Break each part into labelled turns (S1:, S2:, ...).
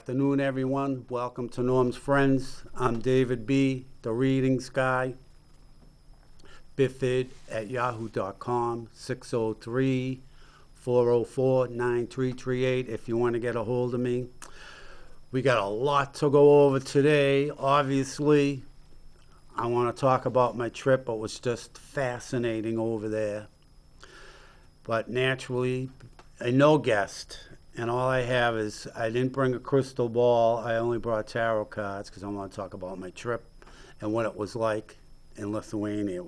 S1: afternoon, everyone. Welcome to Norm's Friends. I'm David B., the readings guy. Biffid@yahoo.com, 603-404-9338 if you want to get a hold of me. We got a lot to go over today. Obviously, I want to talk about my trip. It was just fascinating over there. But naturally, no guest. And all I have is, I didn't bring a crystal ball. I only brought tarot cards because I want to talk about my trip and what it was like in Lithuania.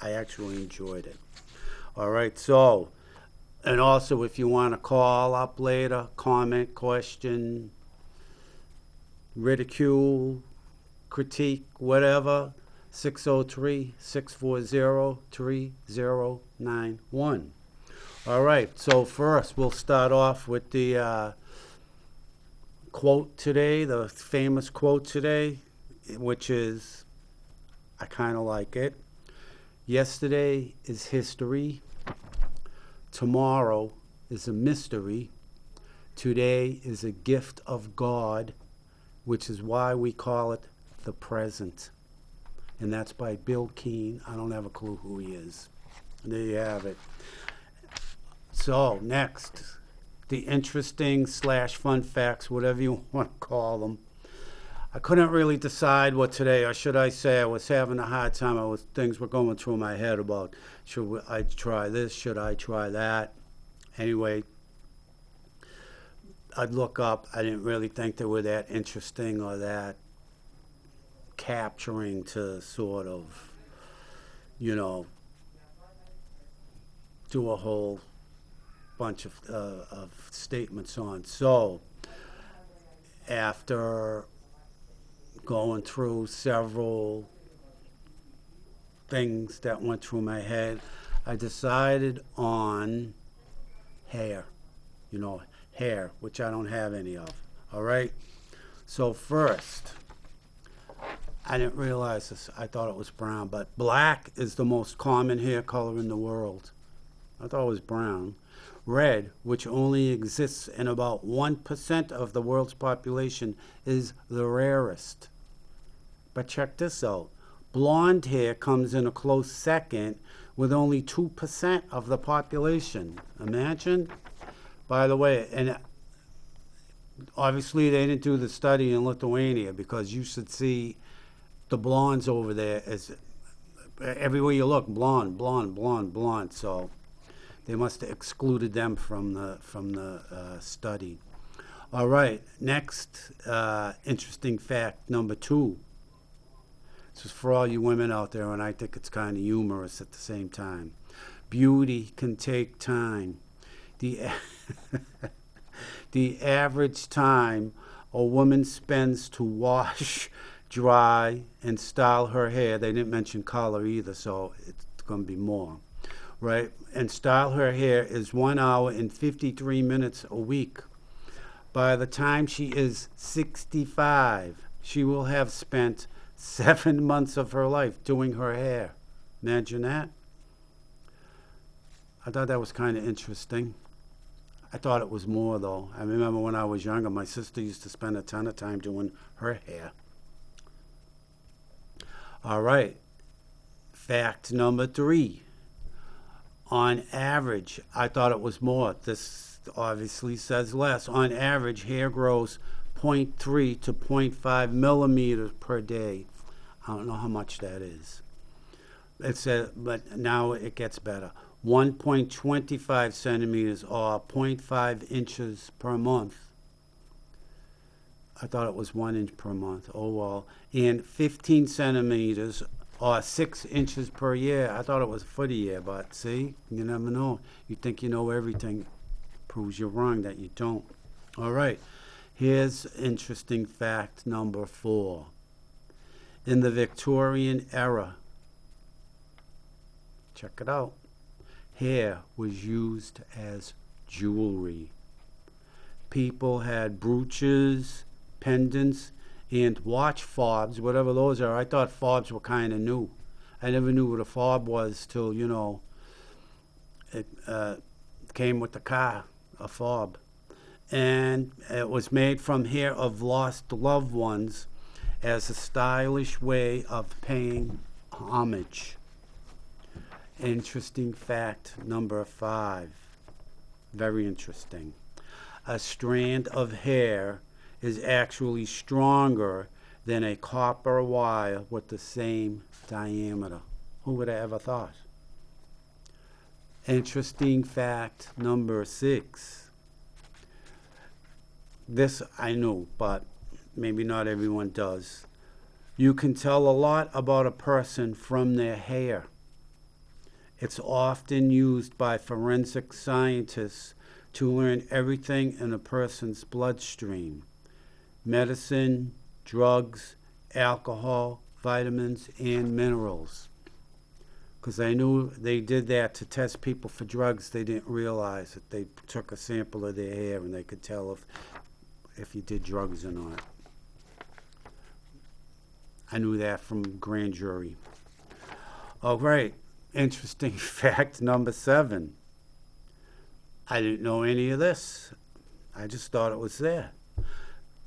S1: I actually enjoyed it. All right, so, and also if you want to call up later, comment, question, ridicule, critique, whatever, 603-640-3091. All right, so first we'll start off with the quote today, the famous quote today, which is, I kind of like it. Yesterday is history. Tomorrow is a mystery. Today is a gift of God, which is why we call it the present. And that's by Bill Keane. I don't have a clue who he is. There you have it. So, next, the interesting / fun facts, whatever you want to call them. I couldn't really decide what today, or should I say I was having a hard time. Things were going through my head about, should I try this, should I try that? Anyway, I'd look up. I didn't really think they were that interesting or that capturing to sort of, do a whole bunch of statements on. So after going through several things that went through my head, I decided on hair, hair, which I don't have any of. All right, so first, I didn't realize this. I thought it was brown, but black is the most common hair color in the world. I thought it was brown. Red, which only exists in about 1% of the world's population, is the rarest. But check this out. Blonde hair comes in a close second with only 2% of the population. Imagine. By the way, and obviously they didn't do the study in Lithuania, because you should see the blondes over there as everywhere you look, blonde, blonde, blonde, blonde. So they must have excluded them from the study. All right, next interesting fact, number 2. This is for all you women out there, and I think it's kind of humorous at the same time. Beauty can take time. The average time a woman spends to wash, dry, and style her hair, they didn't mention color either, so it's going to be more. Right, and style her hair is 1 hour and 53 minutes a week. By the time she is 65, she will have spent 7 months of her life doing her hair. Imagine that. I thought that was kind of interesting. I thought it was more, though. I remember when I was younger, my sister used to spend a ton of time doing her hair. All right, fact number 3. On average, I thought it was more. This obviously says less. On average, hair grows 0.3 to 0.5 millimeters per day. I don't know how much that is. But now it gets better. 1.25 centimeters or 0.5 inches per month. I thought it was 1 inch per month. Oh, well. And 15 centimeters or 6 inches per year. I thought it was a foot a year, but see, you never know. You think you know everything. Proves you're wrong that you don't. All right, here's interesting fact number 4. In the Victorian era, check it out, hair was used as jewelry. People had brooches, pendants, and watch fobs, whatever those are. I thought fobs were kind of new. I never knew what a fob was till, it came with the car, a fob. and it was made from hair of lost loved ones as a stylish way of paying homage. Interesting fact number 5. Very interesting. A strand of hair is actually stronger than a copper wire with the same diameter. Who would have ever thought? Interesting fact number 6. This I knew, but maybe not everyone does. You can tell a lot about a person from their hair. It's often used by forensic scientists to learn everything in a person's bloodstream: medicine, drugs, alcohol, vitamins, and minerals. Because I knew they did that to test people for drugs. They didn't realize that they took a sample of their hair and they could tell if you did drugs or not. I knew that from grand jury. Oh, great. Interesting fact number 7. I didn't know any of this. I just thought it was there.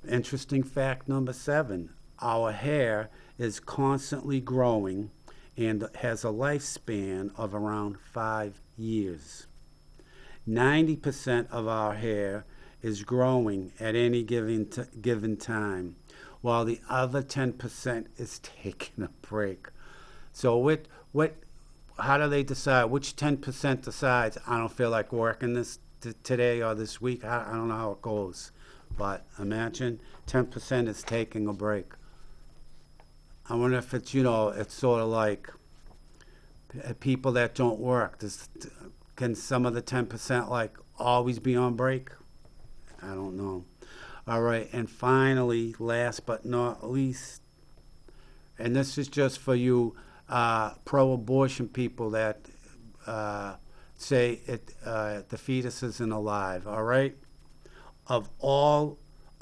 S1: Interesting fact number 7. Our hair is constantly growing and has a lifespan of around 5 years. 90% of our hair is growing at any given time, while the other 10% is taking a break. So how do they decide which 10% decides, I don't feel like working this today or this week? I don't know how it goes, but imagine 10% is taking a break. I wonder if it's, it's sort of like people that don't work. Can some of the 10% like always be on break? I don't know. All right, and finally, last but not least, and this is just for you pro-abortion people that say the fetus isn't alive. All right, of all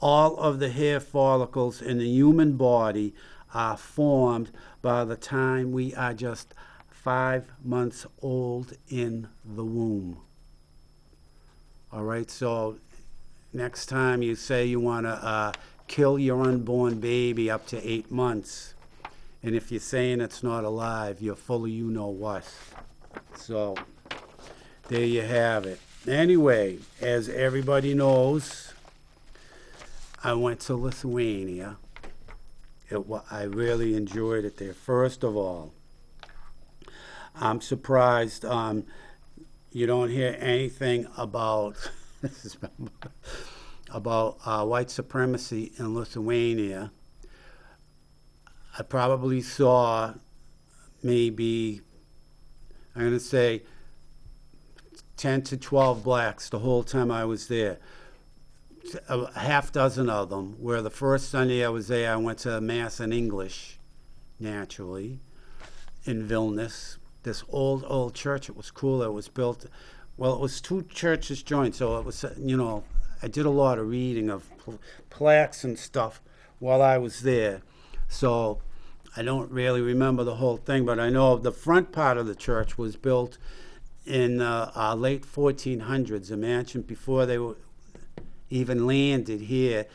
S1: of the hair follicles in the human body are formed by the time we are just 5 months old in the womb. All right, so next time you say you want to kill your unborn baby up to 8 months, and if you're saying it's not alive, you're full of you-know-what. So there you have it. Anyway, as everybody knows, I went to Lithuania. I really enjoyed it there. First of all, I'm surprised you don't hear anything about white supremacy in Lithuania. I probably saw maybe, I'm going to say 10 to 12 blacks the whole time I was there. A half dozen of them, where the first Sunday I was there, I went to Mass in English, naturally, in Vilnius. This old church. It was cool. It was built, well, it was 2 churches joined, so it was, I did a lot of reading of plaques and stuff while I was there. So I don't really remember the whole thing, but I know the front part of the church was built in late 1400s, a mansion before they were even landed here.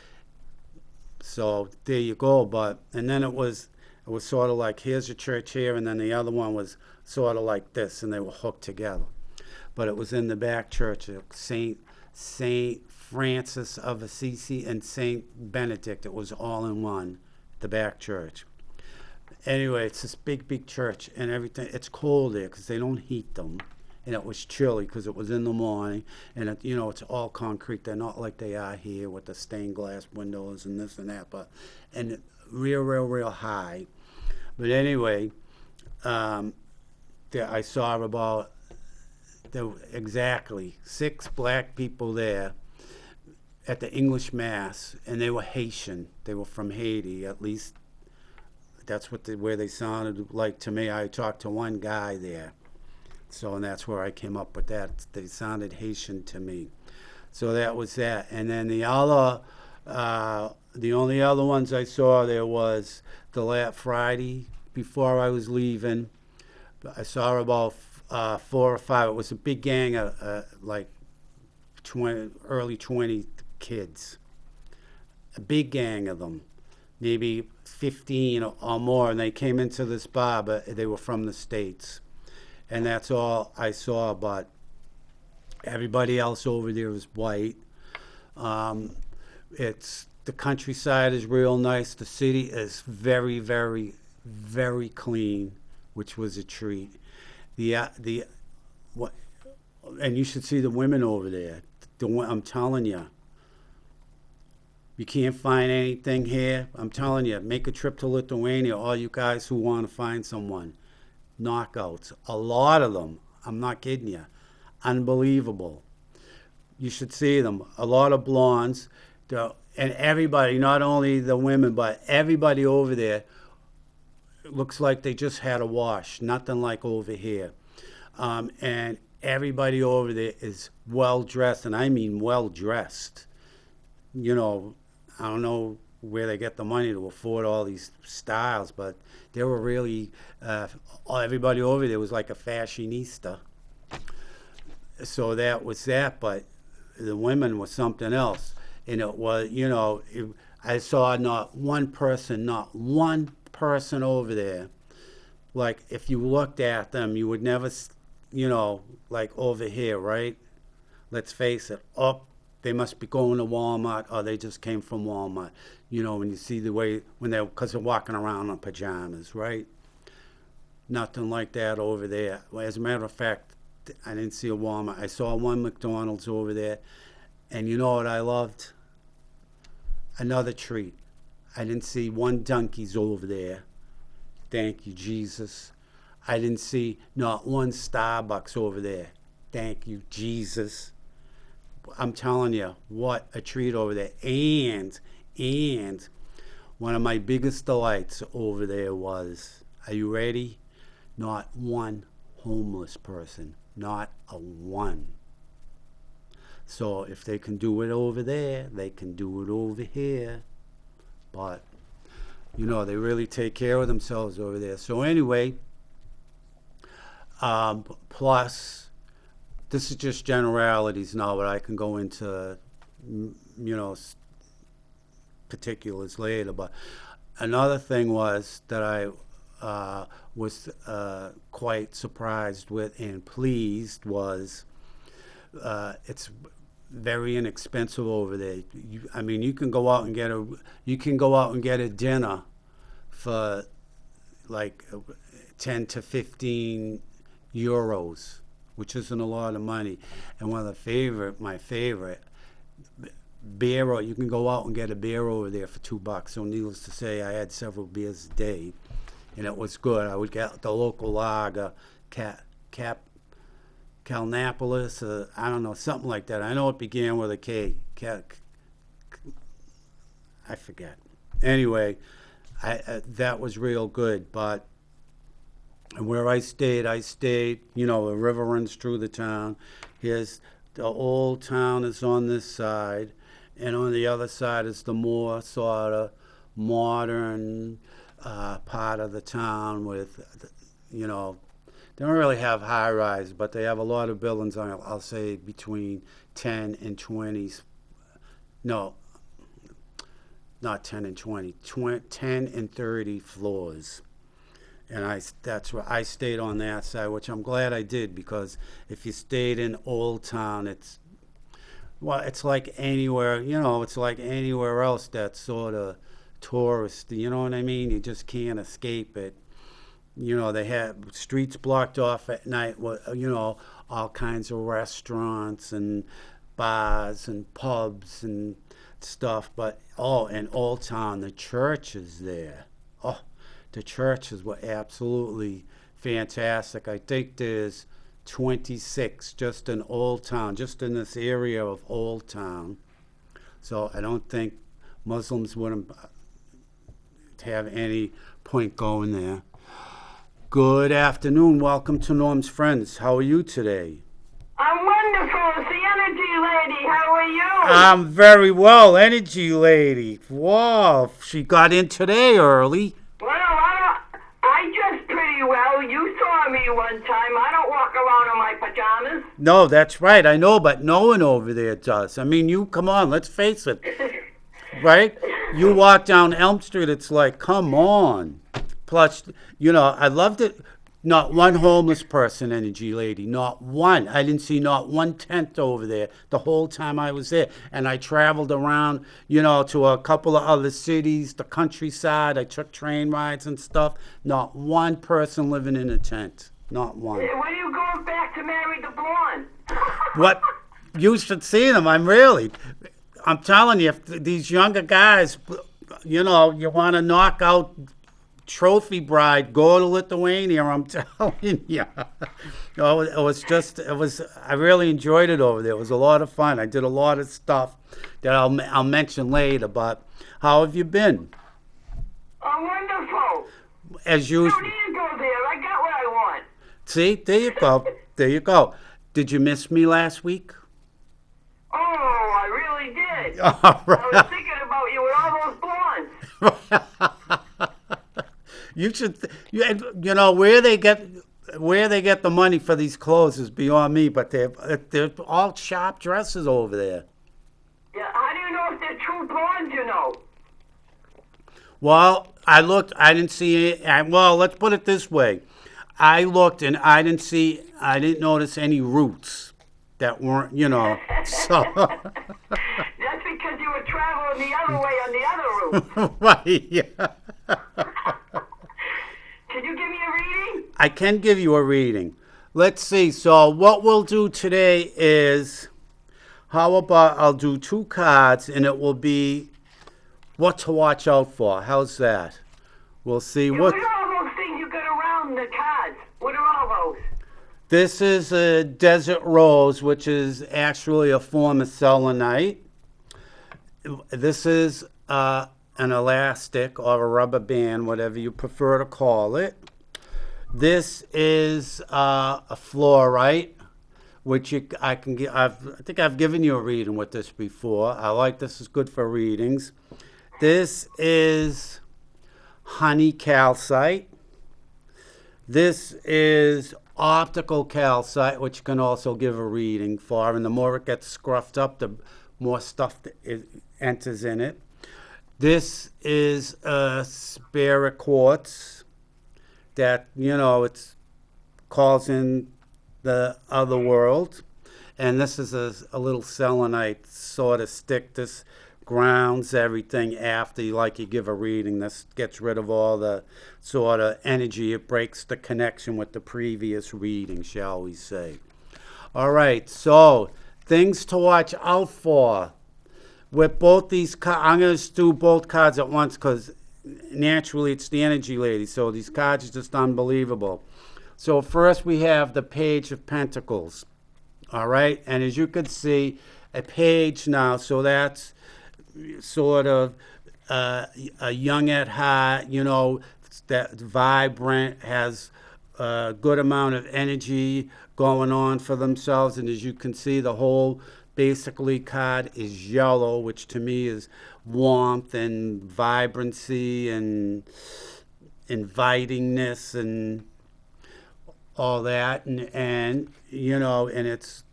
S1: So there you go. And then it was sort of like, here's a church here, and then the other one was sort of like this, and they were hooked together. But it was in the back church of Saint Francis of Assisi and Saint Benedict. It was all in one, the back church. Anyway, it's this big church, and everything. It's cold there because they don't heat them, and it was chilly because it was in the morning, and it's all concrete. They're not like they are here with the stained glass windows and this and that, and real high. But anyway, I saw there were exactly 6 black people there at the English Mass, and they were Haitian. They were from Haiti, at least that's where they sounded like to me. I talked to one guy there, and that's where I came up with that. They sounded Haitian to me. So that was that. And then the only other ones I saw there was the last Friday before I was leaving. I saw about 4 or 5. It was a big gang of like early 20 kids. A big gang of them, maybe 15 or more, and they came into this bar, but they were from the States. And that's all I saw, but everybody else over there is white. It's the countryside is real nice. The city is very, very, very clean, which was a treat. The what, and you should see the women over there. I'm telling you, you can't find anything here. I'm telling you, make a trip to Lithuania. All you guys who want to find someone, knockouts, a lot of them. I'm not kidding you, unbelievable. You should see them. A lot of blondes, and everybody, not only the women, but everybody over there looks like they just had a wash. Nothing like over here. And everybody over there is well dressed, and I mean well dressed. You know, I don't know where they get the money to afford all these styles, but they were really, everybody over there was like a fashionista. So that was that, but the women was something else. And it was, I saw not one person over there. Like, if you looked at them, you would never, like over here, right? Let's face it, they must be going to Walmart, or they just came from Walmart. When you see the way, because they're walking around in pajamas, right? Nothing like that over there. As a matter of fact, I didn't see a Walmart. I saw one McDonald's over there. And you know what I loved? Another treat. I didn't see one Dunkies over there. Thank you, Jesus. I didn't see not one Starbucks over there. Thank you, Jesus. I'm telling you, what a treat over there. And one of my biggest delights over there was, are you ready? Not one homeless person. Not a one. So if they can do it over there, they can do it over here. But, they really take care of themselves over there. So anyway, plus, this is just generalities now, but I can go into, particulars later. But another thing was that I was quite surprised with and pleased was it's very inexpensive over there. You can go out and get a dinner for like 10 to 15 euros, which isn't a lot of money. And my favorite beer, you can go out and get a beer over there for $2. So needless to say, I had several beers a day, and it was good. I would get the local lager, Calnapolis, I don't know, something like that. I know it began with a K. I forget. Anyway, that was real good. But where I stayed, a river runs through the town. Here's the old town is on this side, and on the other side is the more sort of modern part of the town with, they don't really have high rise, but they have a lot of buildings on it. I'll say between 10 and 20. No, not 10 and 20. 10 and 30 floors. And that's where I stayed on that side, which I'm glad I did, because if you stayed in Old Town, it's like anywhere, it's like anywhere else that's sort of tourist. You know what I mean? You just can't escape it. They have streets blocked off at night with, all kinds of restaurants and bars and pubs and stuff. But, in Old Town, the church is there. Oh, the churches were absolutely fantastic. I think there's 26 just in Old Town, just in this area of Old Town. So I don't think Muslims wouldn't have any point going there. Good afternoon. Welcome to Norm's Friends. How are you today?
S2: I'm wonderful. It's the energy lady. How are you?
S1: I'm very well, energy lady. Wow, she got in today early.
S2: Well, I dress pretty well. You saw me one time. I don't walk around in my pajamas.
S1: No, that's right. I know, but no one over there does. I mean, you come on, let's face it, right? You walk down Elm Street, it's like, come on. Plus, I loved it. Not one homeless person, energy lady. Not one. I didn't see not one tent over there the whole time I was there. And I traveled around, to a couple of other cities, the countryside. I took train rides and stuff. Not one person living in a tent. Not one.
S2: When are you going back to marry the blonde?
S1: What? You should see them. I'm telling you, if these younger guys, you want to knock out trophy bride, go to Lithuania. I'm telling you. I really enjoyed it over there. It was a lot of fun. I did a lot of stuff that I'll mention later. But how have you been?
S2: Oh, wonderful.
S1: As
S2: You
S1: usual.
S2: don't need to go there. I got what I want.
S1: See, there you go. There you go. Did you miss me last week?
S2: Oh, I really did.
S1: All
S2: I was
S1: right.
S2: thinking about you with all those blondes.
S1: You should, where they get the money for these clothes is beyond me. But they're all sharp dresses over there.
S2: Yeah, how do you know if they're true blondes, you know?
S1: Well, I looked. I didn't see it. Well, let's put it this way. I looked and I didn't notice any roots that weren't, so.
S2: That's because you were traveling the other way on the other route.
S1: Right, yeah.
S2: Can you give me a reading?
S1: I can give you a reading. Let's see. So what we'll do today is, how about I'll do 2 cards and it will be what to watch out for. How's that? We'll see
S2: Yeah,
S1: what.
S2: what are all those things you got around the cards? What are all those?
S1: This is a desert rose, which is actually a form of selenite. This is an elastic or a rubber band, whatever you prefer to call it. This is a fluorite, which I think I've given you a reading with this before. I like this is good for readings. This is honey calcite. This is optical calcite, which you can also give a reading for. And the more it gets scruffed up, the more stuff that enters in it. This is a spirit quartz that, it calls in the other world. And this is a little selenite sort of stick. This grounds everything after you give a reading. This gets rid of all the sort of energy. It breaks the connection with the previous reading, shall we say. All right, so things to watch out for. With both these cards, I'm going to do both cards at once because naturally it's the energy lady, so these cards are just unbelievable. So first we have the Page of Pentacles. All right, and as you can see, a page now, so that's sort of a young at heart, that vibrant, has a good amount of energy going on for themselves. And as you can see, the whole basically card is yellow, which to me is warmth and vibrancy and invitingness and all that. And it's,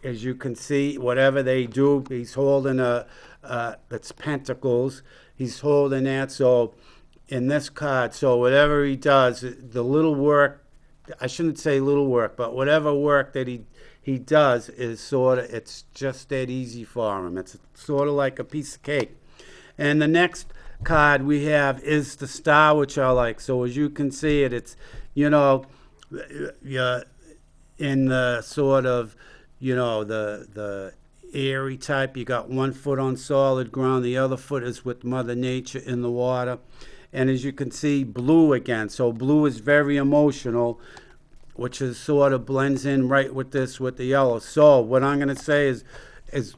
S1: as you can see, whatever they do, he's holding it's pentacles. He's holding that. So in this card, so whatever he does, the little work, I shouldn't say little work, but whatever work that he does is it's just that easy for him. It's sort of like a piece of cake. And the next card we have is the Star, which I like. So as you can see it's, you're in the sort of, the airy type. You got one foot on solid ground, the other foot is with Mother Nature in the water. And as you can see, blue again. So blue is very emotional, which is sort of blends in right with the yellow. So what I'm going to say is, as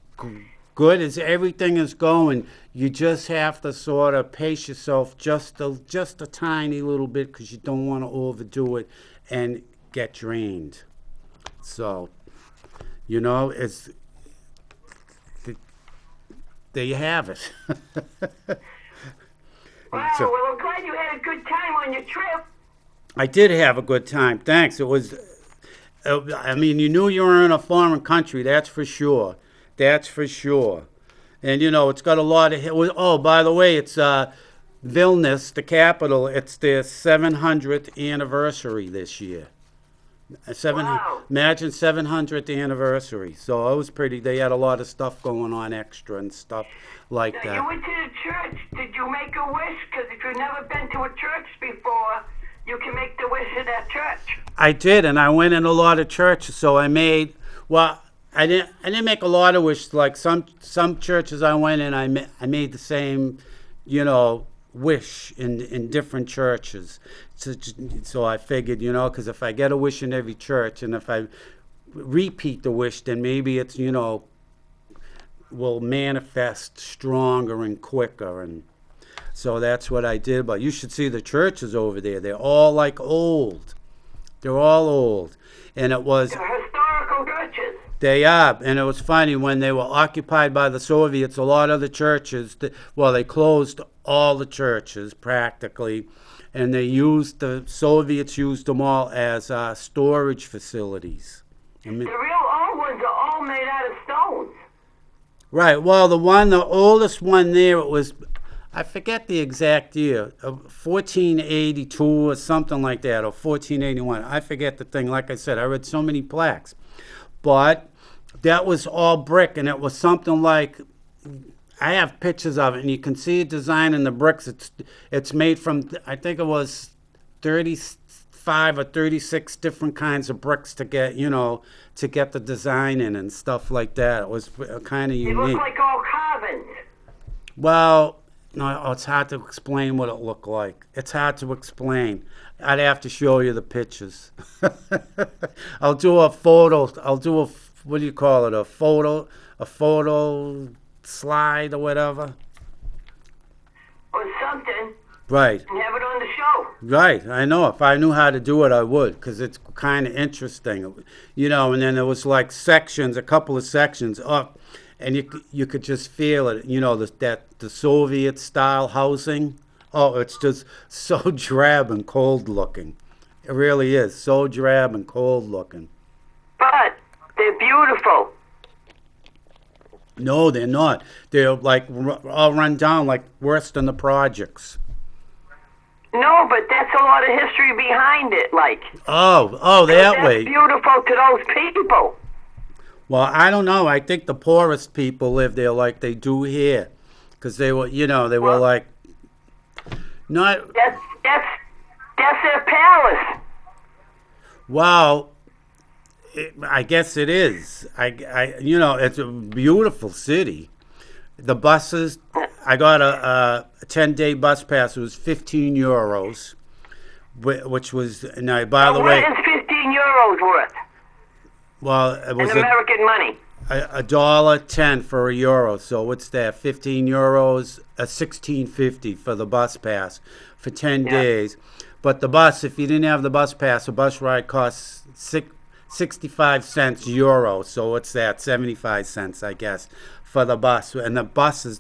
S1: good as everything is going, you just have to sort of pace yourself just a tiny little bit because you don't want to overdo it and get drained. So, it's there you have it.
S2: Wow,
S1: So-
S2: well, I'm glad you had a good time on your trip.
S1: I did have a good time. Thanks. It was I mean, you knew you were in a foreign country. That's for sure. That's for sure. And it's got a lot of. Oh, by the way, it's Vilnius, the capital. It's their 700th anniversary this year.
S2: Wow.
S1: Imagine 700th anniversary. So it was pretty. They had a lot of stuff going on, extra and stuff like
S2: Now, you
S1: that.
S2: went to the church. Did you make a wish? Because if you've never been to a church before, you can make the wish in that church.
S1: I did, and I went in a lot of churches. So I made. Well, I didn't make a lot of wishes. Like some churches I went in, I made the same, wish in different churches. So I figured, because if I get a wish in every church, and if I repeat the wish, then maybe it's will manifest stronger and quicker. And so that's what I did. But you should see the churches over there. They're all like old. They're all old, and it was.
S2: They're historical churches.
S1: They are, and it was funny when they were occupied by the Soviets. A lot of the churches, they closed all the churches practically, and the Soviets used them all as storage facilities. I mean,
S2: The real old ones are all made out of stones.
S1: right. Well, the oldest one there, it was, I forget the exact year, 1482 or something like that, or 1481. I forget the thing. Like I said, I read so many plaques, but that was all brick, and it was something like, I have pictures of it, and you can see a design in the bricks. It's made from, I think it was 35 or 36 different kinds of bricks to get the design in and stuff like that. It was kind of
S2: They
S1: unique.
S2: look like all carvings.
S1: Well, no, it's hard to explain what it looked like. It's hard to explain. I'd have to show you the pictures. I'll do a photo. What do you call it? A photo slide or whatever.
S2: Or something.
S1: Right.
S2: And have it on the show.
S1: Right. I know. If I knew how to do it, I would, because it's kind of interesting. And then there was like sections, a couple of sections up, and you could just feel it. The Soviet style housing. Oh, it's just so drab and cold looking. It really is so drab and cold looking.
S2: But they're beautiful.
S1: No, they're not. They're like all run down, like worse than the projects.
S2: No, but that's a lot of history behind it, like.
S1: Oh, that
S2: That's
S1: way.
S2: beautiful to those people.
S1: Well, I don't know. I think the poorest people live there like they do here, because they were, they were
S2: Well-
S1: like not.
S2: That's their palace.
S1: Well, I guess it is. It's a beautiful city. The buses, I got a 10-day bus pass. It was 15 euros, which was, now, by the
S2: What
S1: way,
S2: is 15 euros worth
S1: well, it
S2: in
S1: was
S2: American money?
S1: $1.10 for a euro. So what's that? 15 euros, 16.50 for the bus pass for 10
S2: Yeah.
S1: days. But the bus, if you didn't have the bus pass, a bus ride costs 65 cents euro. So what's that? 75 cents, I guess, for the bus. And the buses,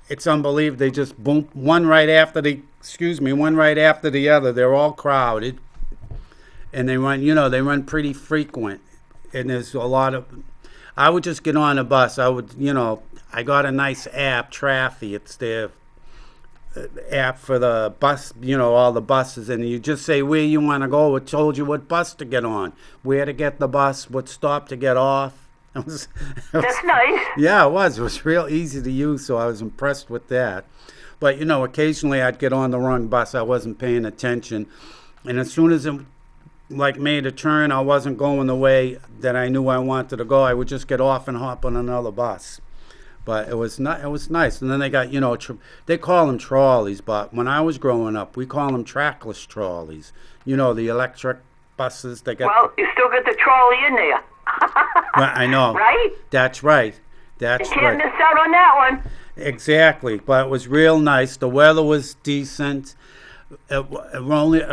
S1: it's unbelievable. They just boom, one right after the other. They're all crowded, and they run pretty frequent. And there's a lot of. I would just get on a bus. I I got a nice app, Traffy. It's their app for the bus, all the buses, and you just say where you want to go. It told you what bus to get on, where to get the bus, what stop to get off.
S2: That's nice.
S1: Yeah, it was. It was real easy to use, so I was impressed with that. But, occasionally I'd get on the wrong bus. I wasn't paying attention. And as soon as it, made a turn, I wasn't going the way that I knew I wanted to go, I would just get off and hop on another bus. But it was not. It was nice. And then they got, they call them trolleys, but when I was growing up, we call them trackless trolleys. The electric buses. They got.
S2: Well, you still get the trolley in there.
S1: Right, I know.
S2: Right?
S1: That's right. That's
S2: You can't
S1: right.
S2: miss out on that one.
S1: Exactly. But it was real nice. The weather was decent. It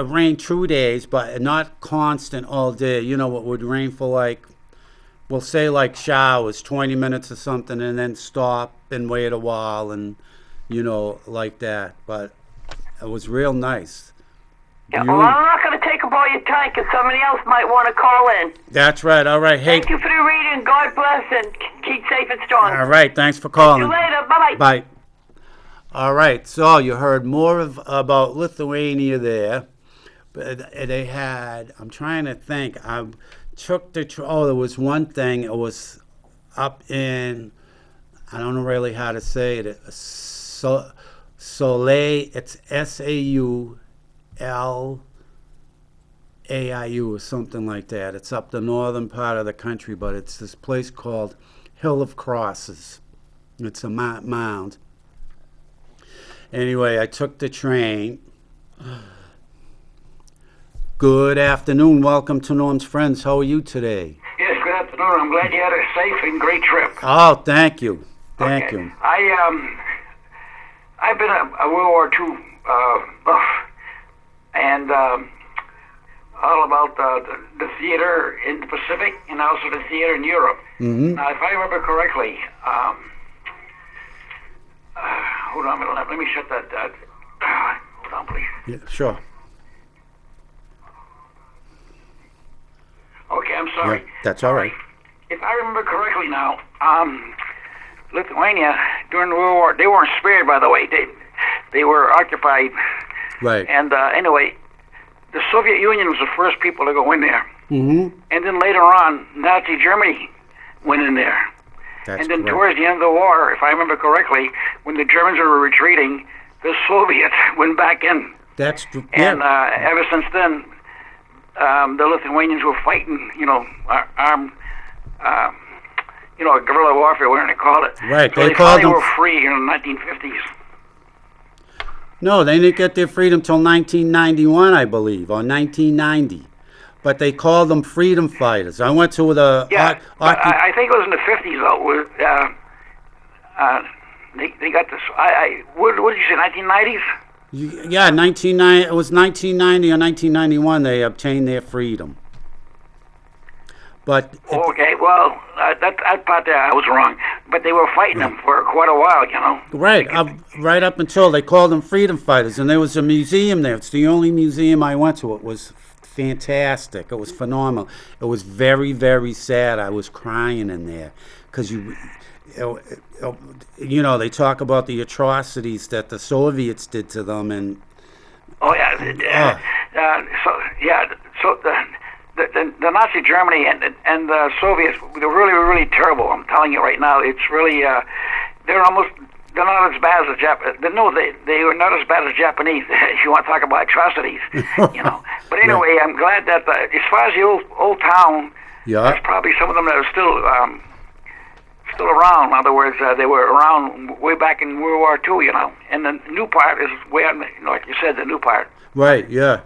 S1: rained 2 days, but not constant all day. It would rain for we'll say showers, 20 minutes or something, and then stop and wait a while and, like that. But it was real nice.
S2: Yeah, well, I'm not going to take up all your time because somebody else might want to call in.
S1: That's right. All right. Hey.
S2: Thank you for the reading. God bless and keep safe and strong.
S1: All right. Thanks for calling.
S2: See you later. Bye-bye.
S1: Bye. All right. So you heard more about Lithuania there. But they had, I'm trying to think. I took there was one thing. It was up in, I don't know really how to say it. Soleil, it's SAULAIU or something like that. It's up the northern part of the country, but it's this place called Hill of Crosses. It's a mound. Anyway, I took the train. Good afternoon. Welcome to Norm's Friends. How are you today?
S3: Yes, good afternoon. I'm glad you had a safe and great trip.
S1: Oh, thank you. Thank you.
S3: I've been a World War II buff, and all about the theater in the Pacific and also the theater in Europe.
S1: Mm-hmm.
S3: Now, if I remember correctly, hold on a minute. Let me shut that. Hold on, please.
S1: Yeah, sure.
S3: Okay, I'm sorry.
S1: Yeah, that's all right.
S3: If I remember correctly now, Lithuania during the World War, they weren't spared, by the way. They were occupied.
S1: Right.
S3: And anyway, the Soviet Union was the first people to go in there.
S1: Mm-hmm.
S3: And then later on, Nazi Germany went in there.
S1: That's
S3: and then
S1: correct.
S3: towards the end of the war, if I remember correctly, when the Germans were retreating, the Soviets went back in.
S1: That's true.
S3: And ever since then, the Lithuanians were fighting, armed, guerrilla warfare, whatever they called it.
S1: Right.
S3: So they
S1: called
S3: finally
S1: them.
S3: were free in the 1950s.
S1: No, they didn't get their freedom till 1991, I believe, or 1990. But they called them freedom fighters. I went to the...
S3: Yeah, I think it was in the 50s, though. They got this... what did you say, 1990s?
S1: Yeah, 1990. It was 1990 or 1991 they obtained their freedom. But
S3: okay, well, that part there I was wrong. But they were fighting them for quite a while,
S1: Right, right up until they called them freedom fighters, and there was a museum there. It's the only museum I went to. It was fantastic. It was phenomenal. It was very, very sad. I was crying in there because they talk about the atrocities that the Soviets did to them, and
S3: so the Nazi Germany and the Soviets, they're really, really terrible. I'm telling you right now, it's really they're not as bad as the Japanese. No, they were not as bad as Japanese. If you want to talk about atrocities, But anyway, I'm glad that as far as the old town, there's probably some of them that are still around. In other words, they were around way back in World War II, And the new part is way on, like you said, the new part.
S1: Right, yeah.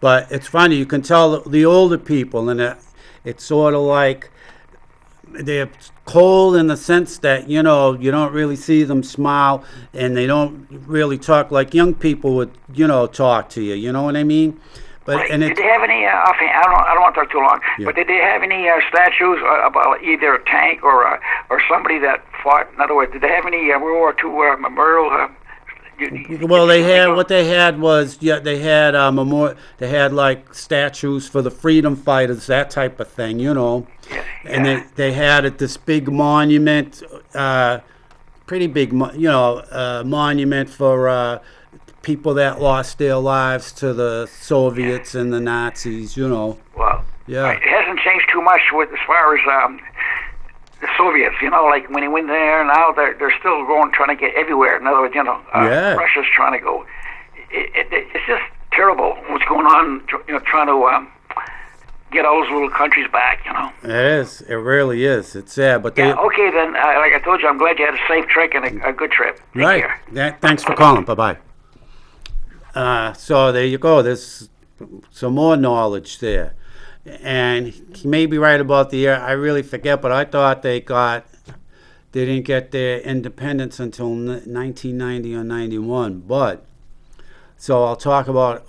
S1: But it's funny, you can tell the older people, and it's sort of like they're cold in the sense that, you don't really see them smile, and they don't really talk like young people would, talk to you. You know what I mean? But
S3: right. Did they have any? I don't want to talk too long. Yeah. But did they have any statues about either a tank or somebody that fought? In other words, did they have any World War II memorial?
S1: Well, they had what they had was they had they had like statues for the freedom fighters, that type of thing,
S3: Yeah.
S1: And they had this big monument, pretty big, monument for people that lost their lives to the Soviets and the Nazis,
S3: Well,
S1: yeah,
S3: it hasn't changed too much as far as the Soviets, like when they went there, now they're still trying to get everywhere. In other words, Russia's trying to go. It's just terrible what's going on, trying to get all those little countries back,
S1: It is. It really is. It's sad, but
S3: okay then. Like I told you, I'm glad you had a safe trip and a good trip. Take
S1: right.
S3: care.
S1: Thanks for calling. Bye-bye. So there you go. There's some more knowledge there. And he may be right about the year. I really forget, but I thought they didn't get their independence until 1990 or 91. But so I'll talk about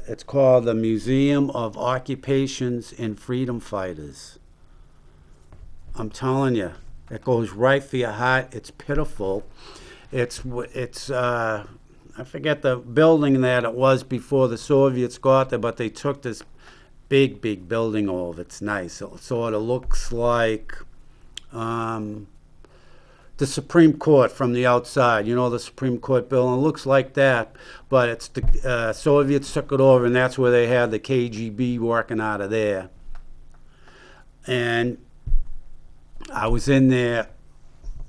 S1: it's called the Museum of Occupations and Freedom Fighters. I'm telling you, it goes right for your heart. It's pitiful. I I forget the building that it was before the Soviets got there, but they took this big building over. It's nice. It sort of looks like the Supreme Court from the outside. You know, the Supreme Court building. It looks like that, but it's the Soviets took it over, and that's where they had the KGB working out of there. And I was in there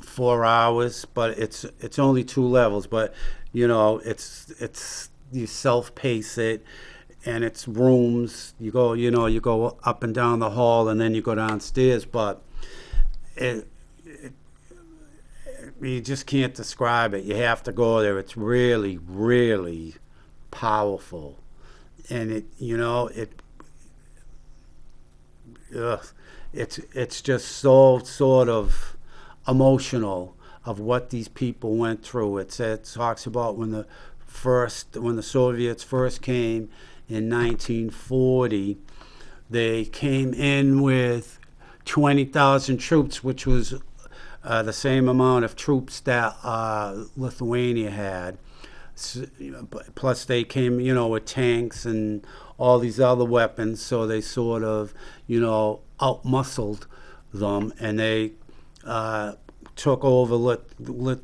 S1: 4 hours, but it's only 2 levels. But you know, it's you self-pace it, and it's rooms. You go up and down the hall, and then you go downstairs. But you just can't describe it. You have to go there. It's really, really powerful, and it's just so sort of emotional of what these people went through. It talks about when the Soviets first came in 1940. They came in with 20,000 troops, which was the same amount of troops that Lithuania had. Plus they came, with tanks and all these other weapons, so they sort of, outmuscled them, and they took over,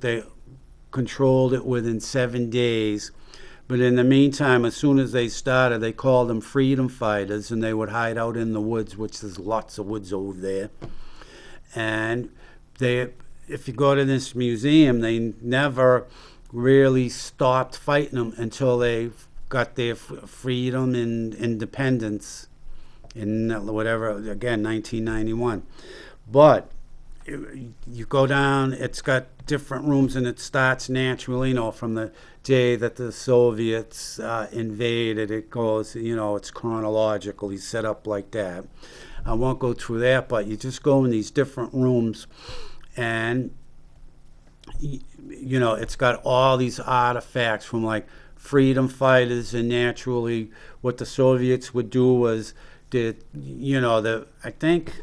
S1: they controlled it within 7 days. But in the meantime, as soon as they started, they called them freedom fighters, and they would hide out in the woods, which there's lots of woods over there. And if you go to this museum, they never really stopped fighting them until they got their freedom and independence in 1991. But you go down, it's got different rooms, and it starts naturally, from the day that the Soviets invaded. It goes, it's chronologically set up like that. I won't go through that, but you just go in these different rooms, and it's got all these artifacts from like freedom fighters, and naturally what the Soviets would do was I think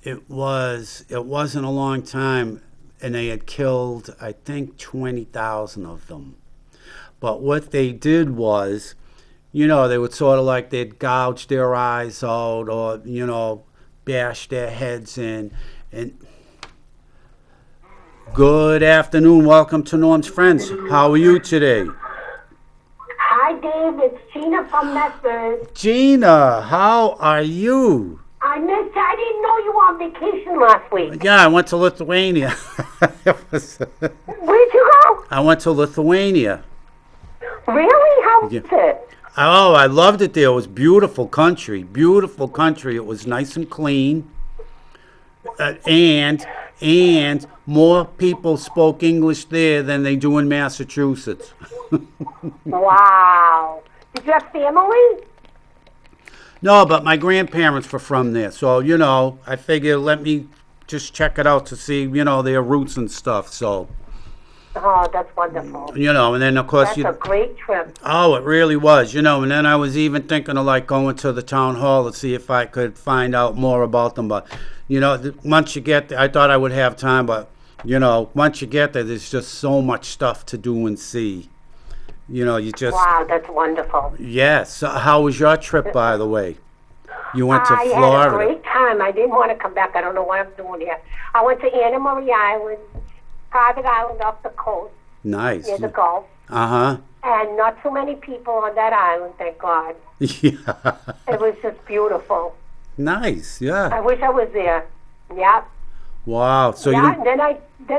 S1: it wasn't a long time, and they had killed, I think, 20,000 of them. But what they did was, they would sort of like they'd gouge their eyes out, or, bash their heads in. And good afternoon. Welcome to Norm's Friends. How are you today?
S4: Hi, Dave. It's Gina from Medford.
S1: Gina, how are you?
S4: I didn't know you were on vacation last week.
S1: Yeah, I went to Lithuania.
S4: Where'd you go?
S1: I went to Lithuania.
S4: Really? How was it?
S1: Oh, I loved it there. It was beautiful country. Beautiful country. It was nice and clean. And more people spoke English there than they do in Massachusetts.
S4: Wow. Did you have family?
S1: No, but my grandparents were from there. So, I figured let me just check it out to see, their roots and stuff. So.
S4: Oh, that's wonderful.
S1: And then, of course,
S4: that's a great trip.
S1: Oh, it really was, and then I was even thinking of like going to the town hall to see if I could find out more about them. But, once you get there, I thought I would have time, but, once you get there, there's just so much stuff to do and see. You just...
S4: Wow, that's wonderful.
S1: Yes. How was your trip, by the way? You went to Florida.
S4: I had a great time. I didn't want to come back. I don't know what I'm doing here. I went to Anna Marie Island, private island off the coast.
S1: Nice.
S4: Near the Gulf.
S1: Uh-huh.
S4: And not too many people on that island, thank God.
S1: Yeah.
S4: It was just beautiful.
S1: Nice, yeah.
S4: I wish I was there. Yeah.
S1: Wow. So
S4: yeah, and then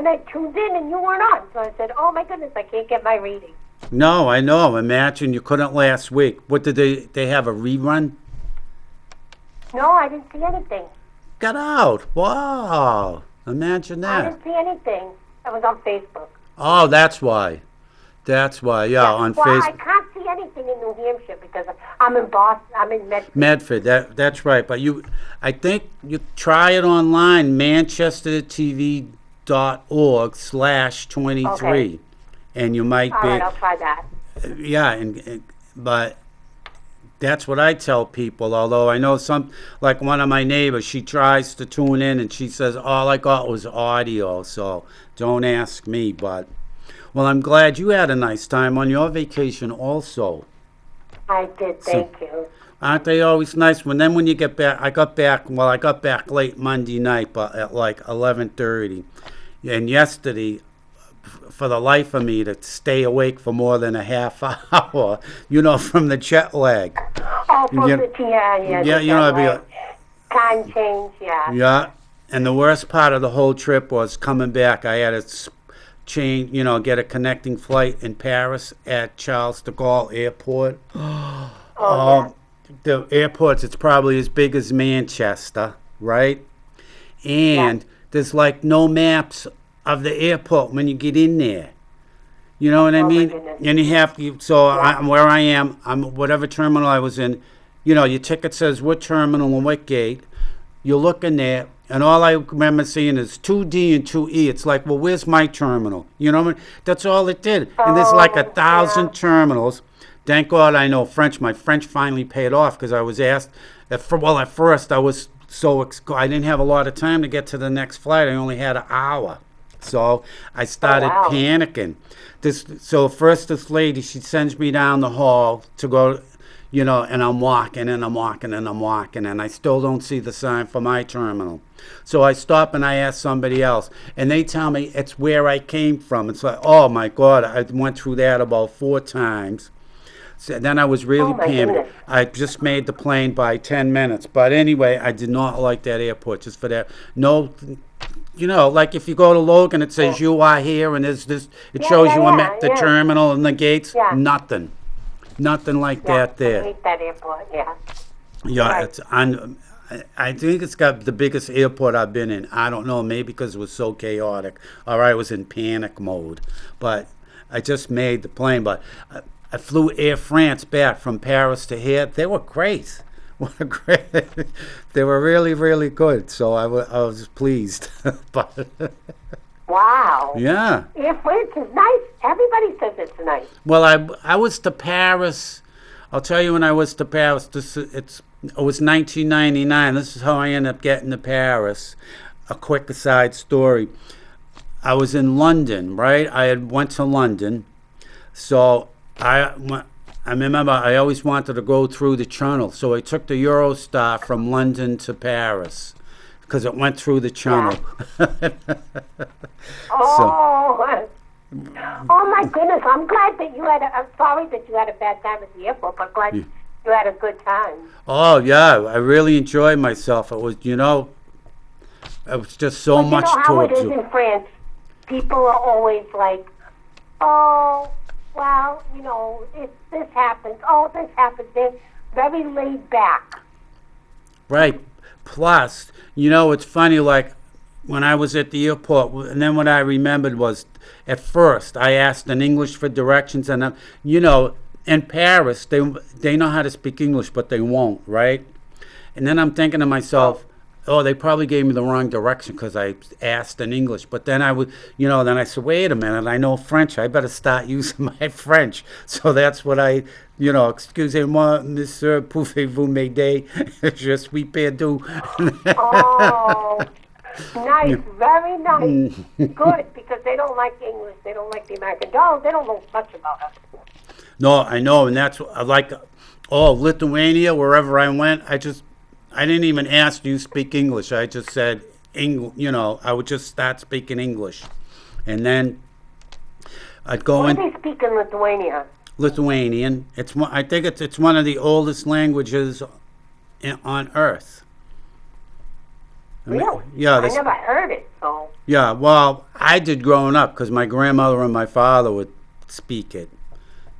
S4: I tuned in and you weren't on. So I said, oh my goodness, I can't get my reading.
S1: No, I know. Imagine you couldn't last week. What did they have a rerun?
S4: No, I didn't see anything.
S1: Got out. Wow. Imagine that.
S4: I didn't see anything. I was on Facebook.
S1: Oh, that's why. That's why, yeah, on Facebook.
S4: I can't see anything in New Hampshire because I'm in Boston. I'm in Medford.
S1: Medford, that's right. But I think you try it online, manchestertv.org/23.
S4: Okay.
S1: And you might be...
S4: All right, I'll try that.
S1: Yeah, but that's what I tell people, although I know like one of my neighbors, she tries to tune in and she says, all I got was audio, so don't ask me, but... Well, I'm glad you had a nice time on your vacation also.
S4: I did, thank you.
S1: Aren't they always nice? When you get back, I got back late Monday night, but at like 11:30. And yesterday, for the life of me, to stay awake for more than a half hour, from the jet lag.
S4: Oh, from
S1: Yeah.
S4: yeah,
S1: I'd be like,
S4: time change, yeah.
S1: yeah. And the worst part of the whole trip was coming back. I had to change, get a connecting flight in Paris at Charles de Gaulle Airport. The airport's, it's probably as big as Manchester, right? And there's like no maps of the airport when you get in there. You know what I mean? And you have to, I'm where I am, I'm whatever terminal I was in, your ticket says what terminal and what gate. You look in there, and all I remember seeing is 2D and 2E. It's like, well, where's my terminal? You know what I mean? That's all it did. And there's like 1,000 terminals. Thank God I know French. My French finally paid off because I was asked, at first I was I didn't have a lot of time to get to the next flight. I only had an hour. So I started panicking. This lady, she sends me down the hall to go, and I'm walking and I'm walking and I'm walking, and I still don't see the sign for my terminal. So I stop and I ask somebody else, and they tell me it's where I came from. It's like, oh my God, I went through that about 4 times. So then I was really panicked. I just made the plane by 10 minutes. But anyway, I did not like that airport just for that. No, like if you go to Logan, it says you are here, and there's this. It shows you the terminal and the gates. Yeah. Nothing like that there.
S4: I hate that airport. Yeah.
S1: Yeah, right. I think it's got the biggest airport I've been in. I don't know, maybe because it was so chaotic, or I was in panic mode. But I just made the plane. But I flew Air France back from Paris to here. They were great. They were really, really good. So I was pleased. But
S4: wow.
S1: Yeah.
S4: Air France is nice. Everybody says it's nice.
S1: Well, I was to Paris. I'll tell you when I was to Paris. It was 1999. This is how I ended up getting to Paris. A quick aside story. I was in London, right? I had went to London. So I remember I always wanted to go through the Channel, so I took the Eurostar from London to Paris because it went through the Channel.
S4: Yeah. Oh my goodness! I'm glad that I'm sorry that you had a bad time at the airport, but glad you had a good time.
S1: Oh yeah, I really enjoyed myself. It was, it was just so much to
S4: how it is in France. People are always like, oh. Well, if this happens, this happens, they're very laid back.
S1: Right. Plus, it's funny, like, when I was at the airport, and then what I remembered was, at first, I asked in English for directions, and, in Paris, they know how to speak English, but they won't, right? And then I'm thinking to myself, they probably gave me the wrong direction because I asked in English. But then I would, then I said, wait a minute, I know French. I better start using my French. So that's what I, excusez-moi, monsieur, pouvez-vous m'aider? Je suis perdu.
S4: Oh, nice, very nice. Good, because they don't like English. They don't like the American. They don't know much about us.
S1: No, I know, and that's what I like. Lithuania, wherever I went, I didn't even ask, do you speak English? I just said, I would just start speaking English. And then I'd go in.
S4: What do they speak in Lithuania?
S1: Lithuanian. I think it's one of the oldest languages on Earth.
S4: Really?
S1: Yeah.
S4: I never heard it, so.
S1: Yeah, well, I did growing up because my grandmother and my father would speak it.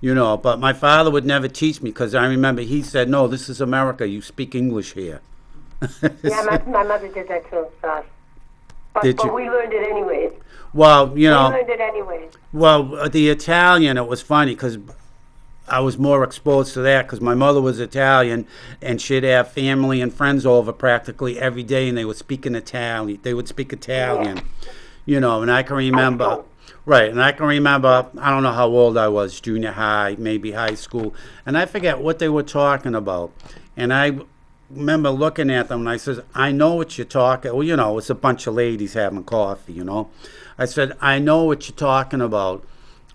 S1: But my father would never teach me because I remember he said, no, this is America. You speak English here.
S4: Yeah, my mother did that too. But we learned it anyways.
S1: Well,
S4: we learned it anyways.
S1: Well, the Italian, it was funny because I was more exposed to that because my mother was Italian and she'd have family and friends over practically every day and they would speak in Italian. They would speak Italian, and I can remember. Right, and I can remember, I don't know how old I was, junior high, maybe high school, and I forget what they were talking about. And I remember looking at them, and I said, I know what you're talking, it's a bunch of ladies having coffee, I said, I know what you're talking about.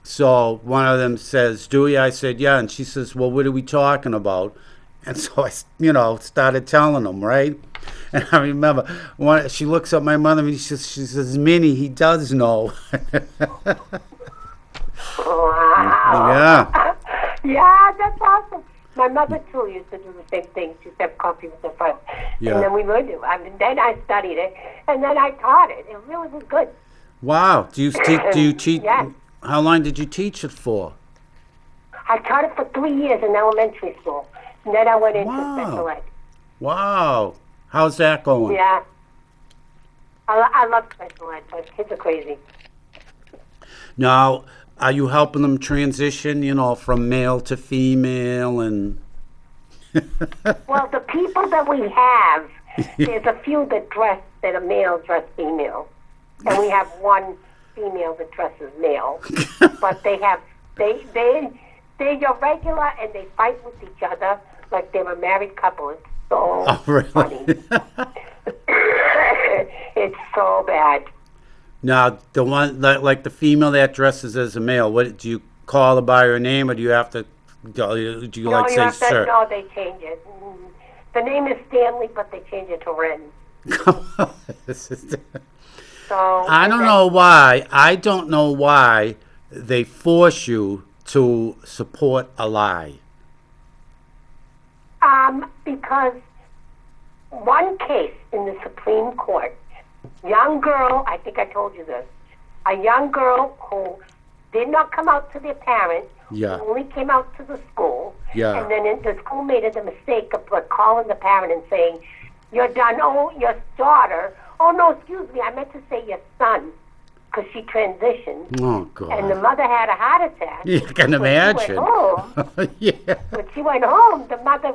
S1: So one of them says, Dewey, I said, yeah. And she says, well, what are we talking about? And so I, started telling them, right? And I remember she looks at my mother and she says, Minnie, he does know.
S4: Wow.
S1: Yeah.
S4: Yeah, that's awesome. My mother too used to do the same thing. She used to have coffee with her friends.
S1: Yeah.
S4: And then we learned it. Then I studied it, and then I taught it. It really was good.
S1: Wow. Do you teach?
S4: Yes.
S1: How long did you teach it for?
S4: I taught it for 3 years in elementary school. And then I went into
S1: Wow.
S4: special ed.
S1: Wow. How's that going?
S4: Yeah. I love special ed, but kids are crazy.
S1: Now, are you helping them transition, from male to female and...
S4: Well, the people that we have, there's a few that are male dress female. And we have one female that dresses male. But they're your regular and they fight with each other like they're a married couple. It's so
S1: really?
S4: funny. It's so bad.
S1: Now, the one, like the female that dresses as a male, what do you call her by her name, or do you have to, do you
S4: No,
S1: like
S4: you
S1: say
S4: have to,
S1: sir?
S4: no, they change it. The name is Stanley, but they change it to Ren. So
S1: I don't know why. I don't know why they force you to support a lie.
S4: Because one case in the Supreme Court, young girl, I think I told you this, a young girl who did not come out to their parent,
S1: Yeah.
S4: who only came out to the school,
S1: Yeah.
S4: and then the school made the mistake of calling the parent and saying, "You're done. Oh, your daughter. Oh no, excuse me. I meant to say your son, because she transitioned."
S1: Oh, God.
S4: And the mother had a heart attack.
S1: You can
S4: When
S1: imagine.
S4: she went home,
S1: Yeah.
S4: when she went home, the mother,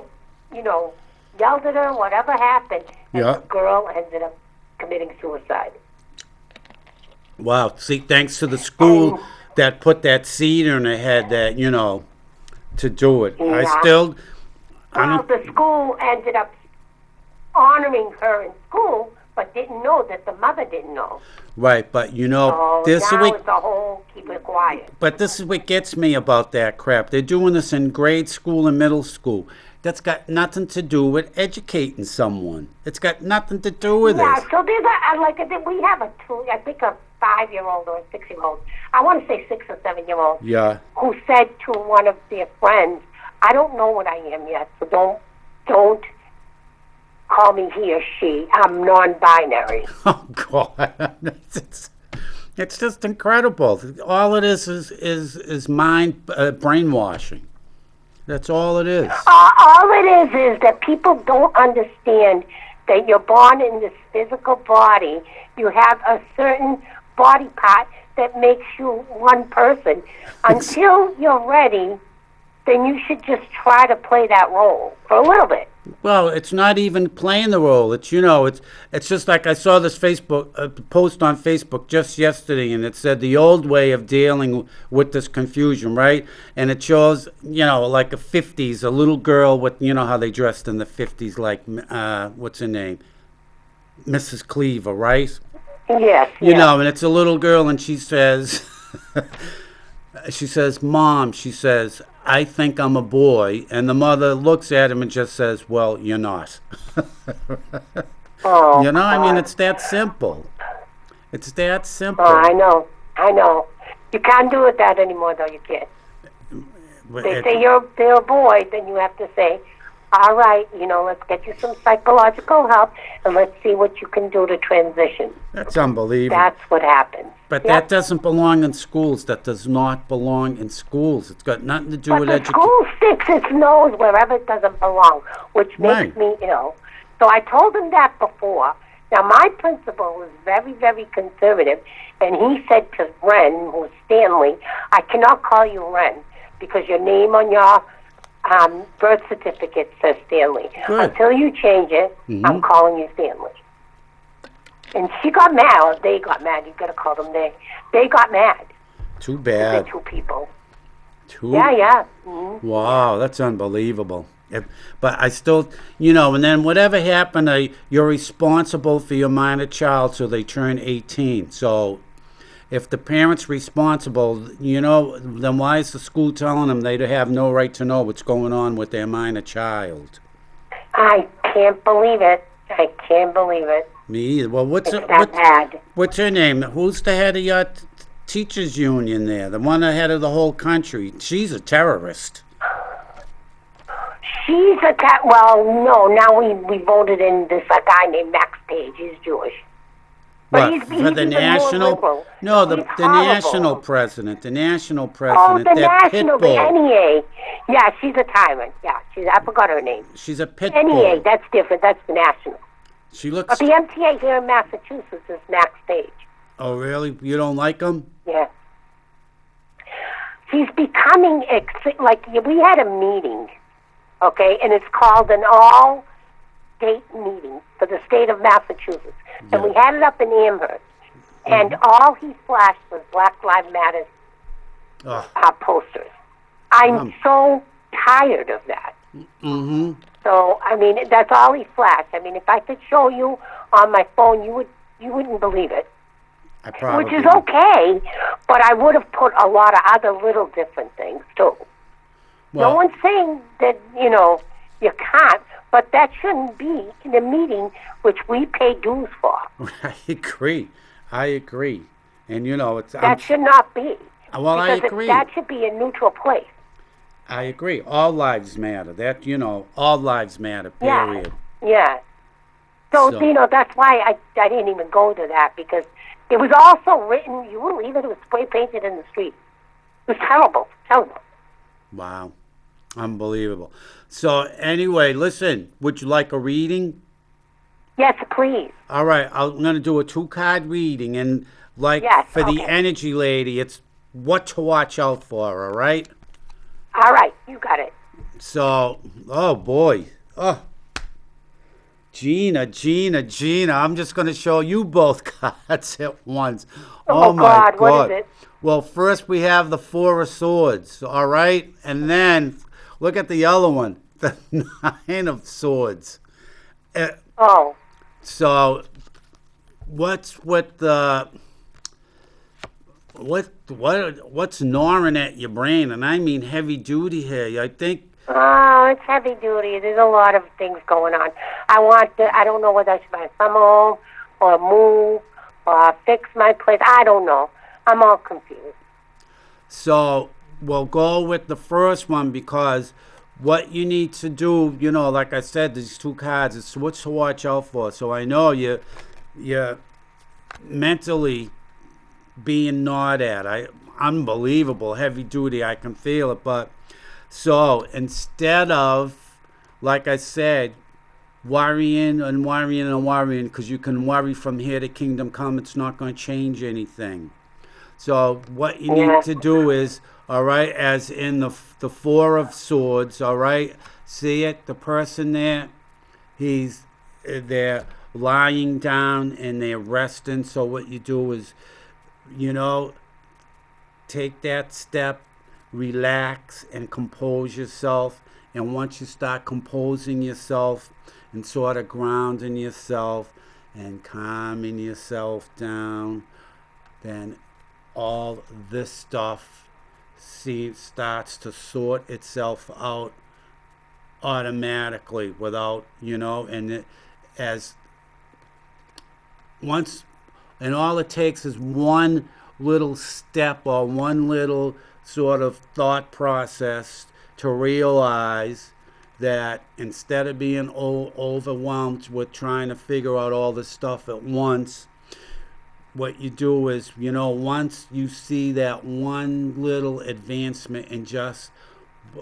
S4: yelled at her, whatever happened, and
S1: Yeah.
S4: the girl ended up committing suicide.
S1: Wow. See, thanks to the school that put that seed in her head that, to do it. I
S4: Yeah.
S1: still,
S4: Well, the school ended up honoring her in school, but didn't know that the mother didn't know.
S1: right, but
S4: So
S1: this is
S4: now
S1: what,
S4: it's a whole keep it quiet.
S1: but this is what gets me about that crap. They're doing this in grade school and middle school. That's got nothing to do with educating someone. It's got nothing to do with
S4: Yeah,
S1: this.
S4: so there's we have a 5-year-old or a 6-year-old. I want to say 6 or 7-year-old.
S1: Yeah.
S4: Who said to one of their friends, "I don't know what I am yet, so don't call me he or she. I'm non-binary."
S1: Oh, God. It's just incredible. All it is mind brainwashing. That's all it is.
S4: All it is that people don't understand that you're born in this physical body. You have a certain body part that makes you one person. Until you're ready, then you should just try to play that role for a little bit.
S1: Well, it's not even playing the role. It's it's just like I saw this Facebook post on Facebook just yesterday, and it said the old way of dealing with this confusion, right? And it shows, like a 50s, a little girl with, how they dressed in the 50s, like what's her name, Mrs. Cleaver, right?
S4: Yes.
S1: And it's a little girl, and she says, "Mom," she says, "I think I'm a boy." And the mother looks at him and just says, "Well, you're not."
S4: Oh,
S1: It's that simple. It's that simple.
S4: Oh, I know. You can't do it that anymore, though. You can't. They say they're a boy, then you have to say, "All right, let's get you some psychological help, and let's see what you can do to transition."
S1: That's unbelievable.
S4: That's what happens.
S1: But that doesn't belong in schools. That does not belong in schools. It's got nothing to do
S4: But
S1: with
S4: the
S1: education.
S4: school sticks its nose wherever it doesn't belong, which makes me ill. So I told him that before. Now, my principal was very, very conservative, and he said to Ren, who's Stanley, "I cannot call you Ren because your name on your birth certificate says Stanley.
S1: Good.
S4: Until you change it, I'm calling you Stanley." And she got mad, or they got mad. You got to call them they. They got mad.
S1: Too
S4: They're
S1: bad.
S4: two people.
S1: Too
S4: Yeah. Mm-hmm.
S1: Wow, that's unbelievable. But I still, and then whatever happened, you're responsible for your minor child till they turn 18. So, if the parent's responsible, you know, then why is the school telling them they have no right to know what's going on with their minor child?
S4: I can't believe it. I can't believe it.
S1: Me either. Well,
S4: It's that bad.
S1: what's her name? Who's the head of your teachers union there? The one ahead of the whole country. She's a terrorist.
S4: She's a cat. Well, no. Now we voted in this guy named Max Page. He's Jewish. But
S1: What,
S4: he's
S1: for the
S4: even
S1: national?
S4: more liberal.
S1: No,
S4: He's
S1: the
S4: horrible.
S1: national president. The national
S4: Oh,
S1: president.
S4: the
S1: that
S4: national,
S1: pit
S4: the
S1: bull.
S4: NEA. Yeah, she's a tyrant. Yeah, I forgot her name.
S1: She's a pit
S4: NEA,
S1: bull.
S4: that's different. That's the national.
S1: She
S4: But
S1: looks.
S4: the MTA here in Massachusetts is Max Page.
S1: Oh, really? You don't like him?
S4: Yeah. He's becoming, like, we had a meeting, okay, and it's called an all-state meeting for the state of Massachusetts. And we had it up in Amherst. And all he flashed was Black Lives Matter posters. I'm so tired of that.
S1: Mm-hmm.
S4: So, I mean, that's all he flashed. I mean, if I could show you on my phone, you wouldn't believe it.
S1: I probably.
S4: Which is okay, but I would have put a lot of other little different things, too.
S1: Well,
S4: No one's saying that, you can't, but that shouldn't be in a meeting which we pay dues for.
S1: I agree. And, you know, it's...
S4: That should not be.
S1: Well, I agree.
S4: That should be a neutral place.
S1: I agree. All lives matter. That, all lives matter, period.
S4: Yeah. So, that's why I didn't even go to that, because it was also written, you wouldn't believe it, it was spray painted in the street. It was terrible.
S1: Wow. Unbelievable. So, anyway, listen, would you like a reading?
S4: Yes, please.
S1: All right, I'm going to do a 2-card reading, and for the energy lady, it's what to watch out for, all right?
S4: All right, you got it.
S1: So, oh boy. Oh. Gina, I'm just going to show you both cards at once.
S4: Oh
S1: my
S4: God, what is it?
S1: Well, first we have the 4 of Swords, all right? And then, look at the other one, the 9 of Swords. So, what's with the... What's gnawing at your brain? And I mean heavy duty here. I think...
S4: Oh, it's heavy duty. There's a lot of things going on. I don't know whether I should buy some home or move or fix my place. I don't know. I'm all confused.
S1: So we'll go with the first one, because what you need to do, like I said, these 2 cards, is what to watch out for. So I know you're mentally being gnawed at. Unbelievable, heavy duty. I can feel it. But so instead of, like I said, worrying, because you can worry from here to kingdom come, it's not going to change anything. So what you need to do is, all right, as in the 4 of Swords, all right, see it, the person there, they're lying down and they're resting. So what you do is, take that step, relax and compose yourself. And once you start composing yourself and sort of grounding yourself and calming yourself down, then all this stuff starts to sort itself out automatically without, and all it takes is one little step or one little sort of thought process to realize that instead of being overwhelmed with trying to figure out all this stuff at once, what you do is, once you see that one little advancement in just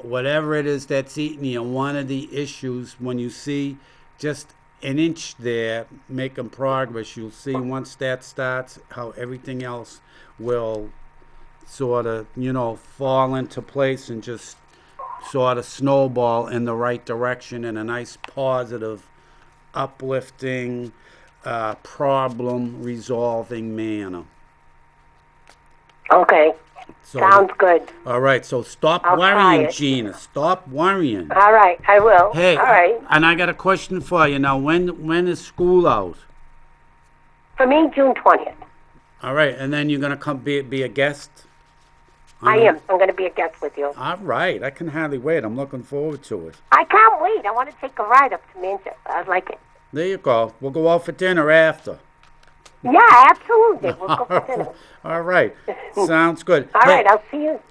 S1: whatever it is that's eating you, one of the issues, when you see just an inch there making progress, you'll see once that starts how everything else will sort of, fall into place and just sort of snowball in the right direction in a nice, positive, uplifting, problem-resolving manner.
S4: Okay.
S1: So,
S4: sounds good.
S1: All right, so stop
S4: I'll
S1: worrying, Gina. Stop worrying.
S4: All right, I will.
S1: Hey,
S4: all right.
S1: And I got a question for you now. When is school out?
S4: For me, June 20th.
S1: All right, and then you're gonna come be a guest.
S4: I am. I'm going to be a guest with you.
S1: All right, I can hardly wait. I'm looking forward to it.
S4: I can't wait. I want to take a ride up to Manchester. I'd like it.
S1: There you go. We'll go out for dinner after.
S4: Yeah, absolutely. We'll go for dinner.
S1: All right, sounds good.
S4: All right, I'll see you.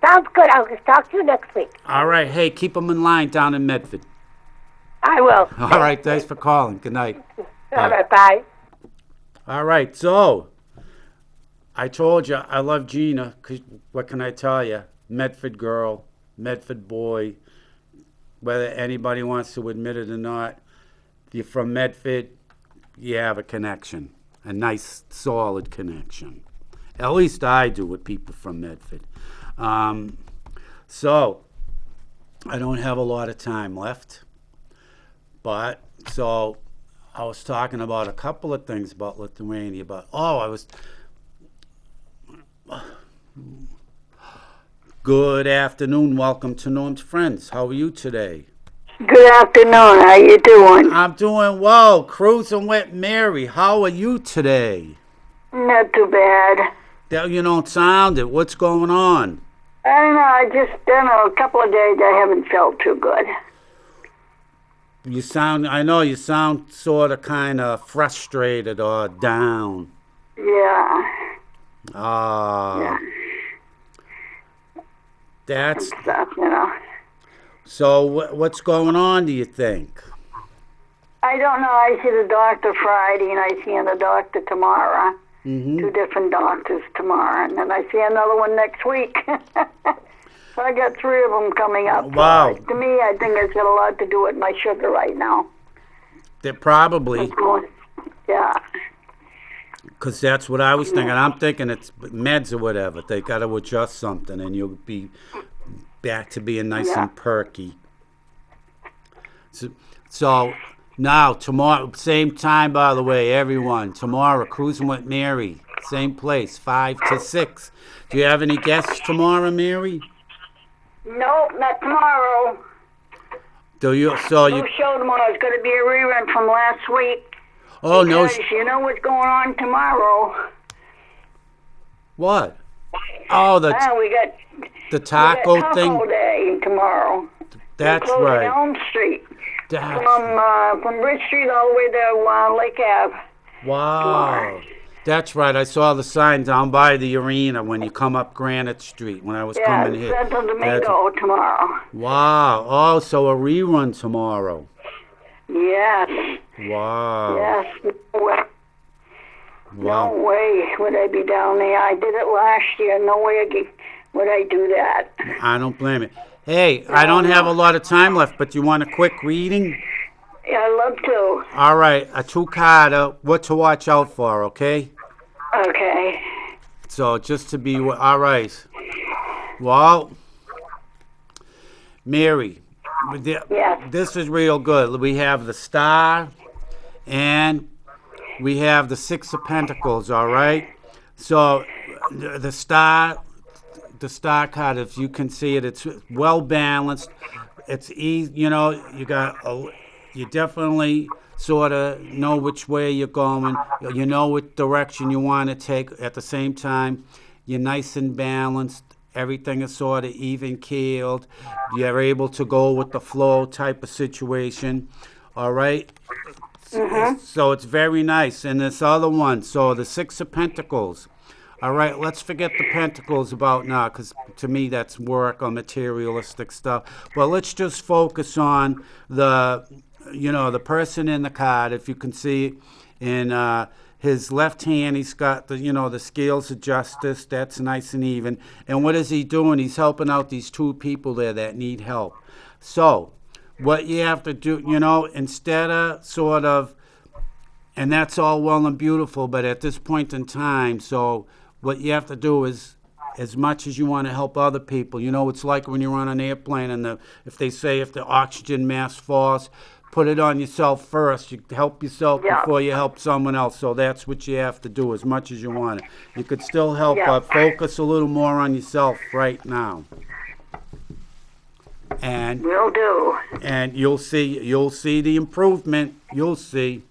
S4: Sounds good. I'll talk to you next week.
S1: All right, hey, keep them in line down in Medford.
S4: I will.
S1: All right, thanks for calling. Good night.
S4: All right, bye.
S1: All right, so I told you I love Gina. 'Cause what can I tell you? Medford girl, Medford boy. Whether anybody wants to admit it or not, if you're from Medford, you have a connection, a nice, solid connection. At least I do with people from Medford. So I don't have a lot of time left, but so I was talking about a couple of things about Lithuania, but Good afternoon. Welcome to Norm's Friends. How are you today?
S5: Good afternoon. How you doing?
S1: I'm doing well. Cruising with Mary. How are you today?
S5: Not too bad.
S1: You don't sound it. What's going on?
S5: I don't know. A couple of days I haven't felt too good.
S1: I know you sound sort of kind of frustrated or down.
S5: Yeah.
S1: Yeah. That's
S5: stuff, you know.
S1: So what's going on, do you think?
S5: I don't know. I see the doctor Friday, and I see the doctor tomorrow.
S1: Mm-hmm.
S5: 2 different doctors tomorrow, and then I see another one next week. So I got 3 of them coming up.
S1: Wow.
S5: To me, I think it's got a lot to do with my sugar right now.
S1: They're probably.
S5: Yeah.
S1: Because that's what I was thinking. I'm thinking it's meds or whatever. They got to adjust something, and you'll be back to being nice and perky. So now, tomorrow, same time, by the way, everyone. Tomorrow, Cruising with Mary. Same place, 5 to 6. Do you have any guests tomorrow, Mary?
S5: Nope, not tomorrow.
S1: Do you?
S5: No show tomorrow. It's going to be a rerun from last week.
S1: Oh,
S5: because you know what's going on tomorrow.
S1: What? Oh,
S5: we got
S1: the taco thing.
S5: Taco Day tomorrow.
S1: That's
S5: closing
S1: right.
S5: Elm Street. From Bridge Street all the way to Lake Ave.
S1: Wow.
S5: Tomorrow.
S1: That's right. I saw the sign down by the arena when you come up Granite Street when I was coming here.
S5: Yeah, Santo Domingo tomorrow.
S1: Wow. Oh, so a rerun tomorrow.
S5: Yes.
S1: Wow.
S5: Yes. Wow.
S1: No
S5: way would I be down there. I did it last year. No way would I do that.
S1: I don't blame it. Hey, I don't have a lot of time left, but you want a quick reading?
S5: Yeah, I'd love to.
S1: All right. A 2-carder. What to watch out for, okay?
S5: Okay.
S1: So just to be... All right. Well, Mary, this is real good. We have the Star and we have the 6 of Pentacles, all right? So the Star card, if you can see it, it's well balanced. It's easy, you know, you definitely sort of know which way you're going. You know what direction you want to take. At the same time, you're nice and balanced. Everything is sort of even keeled. You're able to go with the flow type of situation. All right? Mm-hmm. So it's very nice. And this other one, so the 6 of Pentacles. All right, let's forget the Pentacles about now, because to me that's work or materialistic stuff. But let's just focus on the person in the card. If you can see in his left hand, he's got the scales of justice. That's nice and even. And what is he doing? He's helping out these 2 people there that need help. So what you have to do, instead of sort of, and that's all well and beautiful, but at this point in time, so what you have to do is, as much as you want to help other people, it's like when you're on an airplane and if the oxygen mask falls, put it on yourself first. You help yourself before you help someone else. So that's what you have to do as much as you want it. You could still help, but focus a little more on yourself right now. And
S5: will do.
S1: And you'll see the improvement. You'll see.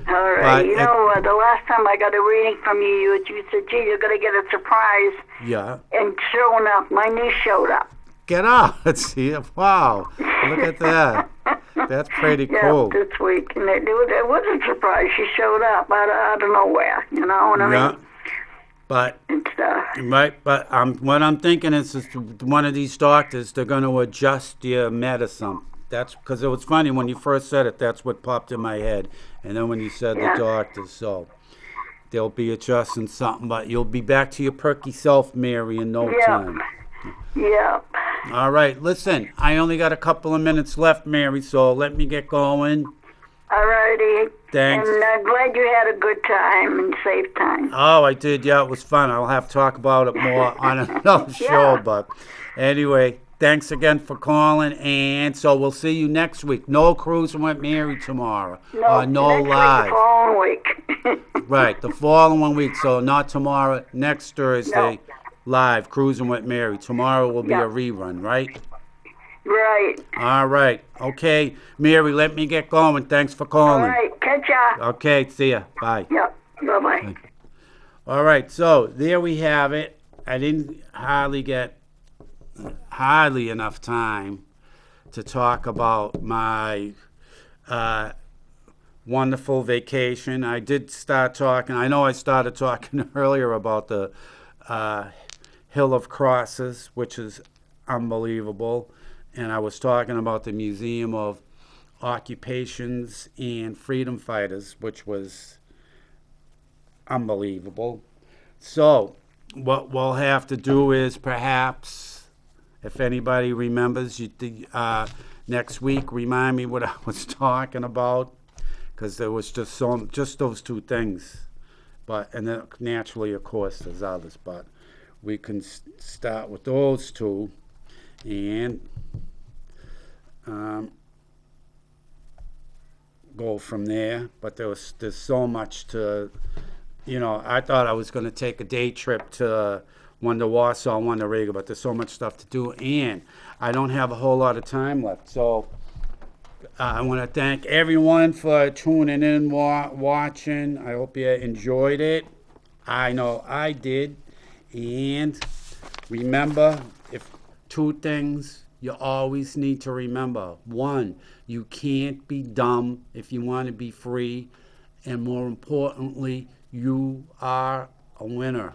S5: All right.
S1: But
S5: You know, the last time I got a reading from you, you said, gee, you're going to get a surprise.
S1: Yeah.
S5: And sure enough, my niece showed up.
S1: Get out. See, wow. Look at that. That's pretty cool.
S5: Yeah, this week. And it was a surprise. She showed up out of nowhere, you know what I mean?
S1: But
S5: And
S1: right, but what I'm thinking is one of these doctors, they're going to adjust your medicine. That's because it was funny when you first said it. That's what popped in my head, and then when you said the doctors, so they'll be adjusting something. But you'll be back to your perky self, Mary, in no time.
S5: Yeah.
S1: All right, listen. I only got a couple of minutes left, Mary. So let me get going.
S5: All righty.
S1: Thanks.
S5: And I'm glad you had a good time and safe time.
S1: Oh, I did. Yeah, it was fun. I'll have to talk about it more on another show. But anyway, thanks again for calling. And so we'll see you next week. No Cruising with Mary tomorrow. No
S5: next
S1: live.
S5: Week, the following week.
S1: Right, the following week. So not tomorrow. Next Thursday, live Cruising with Mary. Tomorrow will be a rerun, right?
S5: Right.
S1: All right. Okay, Mary, let me get going. Thanks for calling.
S5: All right. Catch ya.
S1: Okay, see ya. Bye.
S5: Yep. Bye-bye.
S1: All right, so there we have it. I didn't get hardly enough time to talk about my wonderful vacation. I did start talking. I know I started talking earlier about the Hill of Crosses, which is unbelievable. And I was talking about the Museum of Occupations and Freedom Fighters, which was unbelievable. So what we'll have to do is perhaps, if anybody remembers, next week, remind me what I was talking about, because there was just those two things. And then naturally, of course, there's others, but we can start with those two. And go from there. But there's so much to, I thought I was going to take a day trip to one to Warsaw, one to Riga, but there's so much stuff to do, and I don't have a whole lot of time left. So I want to thank everyone for tuning in, watching. I hope you enjoyed it. I know I did. And remember, two things you always need to remember. One, you can't be dumb if you want to be free. And more importantly, you are a winner.